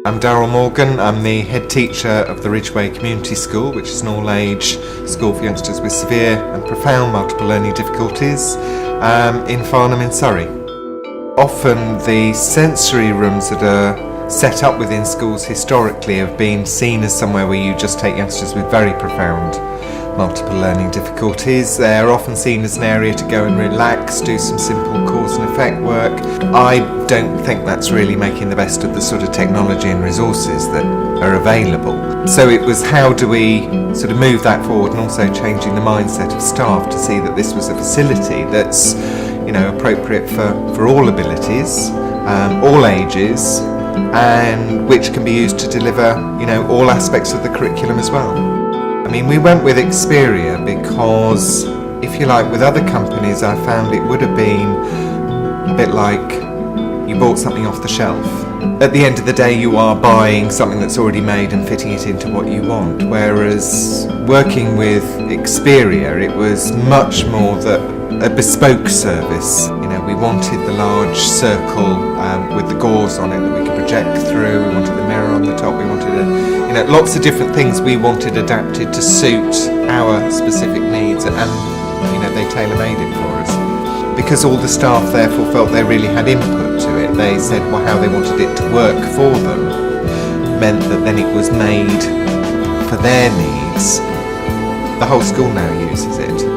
I'm Daryl Morgan. I'm the head teacher of the Ridgeway Commnity School, which is an all-age school for youngsters with severe and profound multiple learning difficulties in Farnham in Surrey. Often the sensory rooms that are set up within schools historically have been seen as somewhere where you just take youngsters with very profound multiple learning difficulties. They're often seen as an area to go and relax, do some simple cause and effect work. I don't think that's really making the best of the sort of technology and resources that are available. So it was, how do we sort of move that forward, and also changing the mindset of staff to see that this was a facility that's, you know, appropriate for all abilities, all ages, and which can be used to deliver, you know, all aspects of the curriculum as well. I mean, we went with Experia because, if you like, with other companies I found it would have been a bit like you bought something off the shelf. At the end of the day, you are buying something that's already made and fitting it into what you want, whereas working with Experia, it was much more a bespoke service. You know, we wanted the large circle with the gauze on it that we could project through. We wanted the mirror on the top. We wanted lots of different things we wanted adapted to suit our specific needs, and they tailor-made it for us. Because all the staff therefore felt they really had input to it, they said how they wanted it to work for them, meant that then it was made for their needs. The whole school now uses it.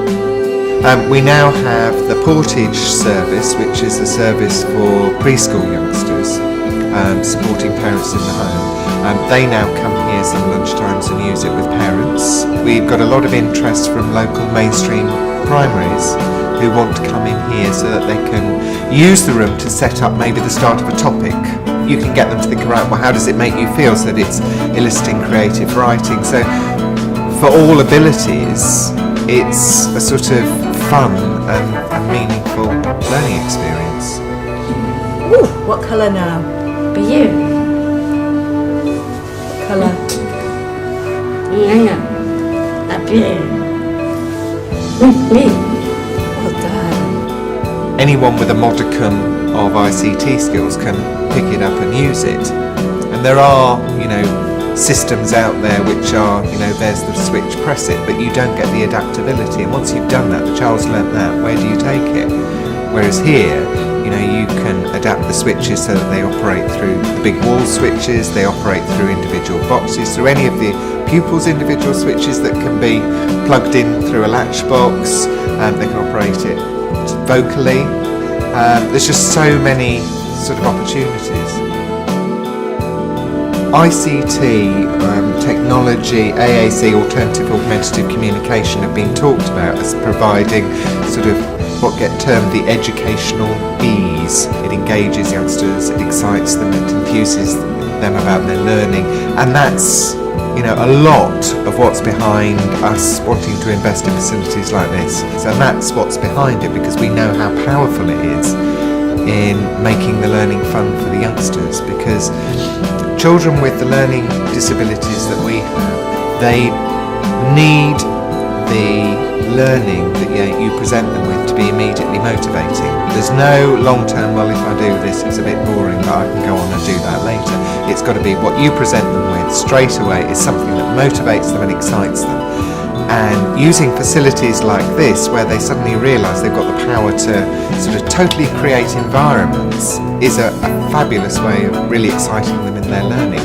We now have the Portage service, which is a service for preschool youngsters, supporting parents in the home. They now come here some lunchtimes and use it with parents. We've got a lot of interest from local mainstream primaries who want to come in here so that they can use the room to set up maybe the start of a topic. You can get them to think about, how does it make you feel, so that it's eliciting creative writing. So for all abilities, it's a sort of fun and meaningful learning experience. Ooh, what colour now? Blue. Colour? A blue. Well done. Anyone with a modicum of ICT skills can pick it up and use it. And there are, systems out there which are, there's the switch, press it, but you don't get the adaptability. And once you've done that, the child's learnt that, where do you take it? Whereas here, you can adapt the switches so that they operate through the big wall switches, they operate through individual boxes, through any of the pupils' individual switches that can be plugged in through a latch box, they can operate it vocally. There's just so many sort of opportunities. ICT, technology, AAC, alternative augmentative communication, have been talked about as providing sort of what get termed the educational ease. It engages youngsters, it excites them, it enthuses them about their learning, and that's a lot of what's behind us wanting to invest in facilities like this. So that's what's behind it, because we know how powerful it is in making the learning fun for the youngsters, because children with the learning disabilities that we have, they need the learning that you present them with to be immediately motivating. There's no long-term, well, if I do this it's a bit boring, but I can go on and do that later. It's got to be what you present them with straight away is something that motivates them and excites them. And using facilities like this, where they suddenly realise they've got the power to sort of totally create environments, is a fabulous way of really exciting them in their learning.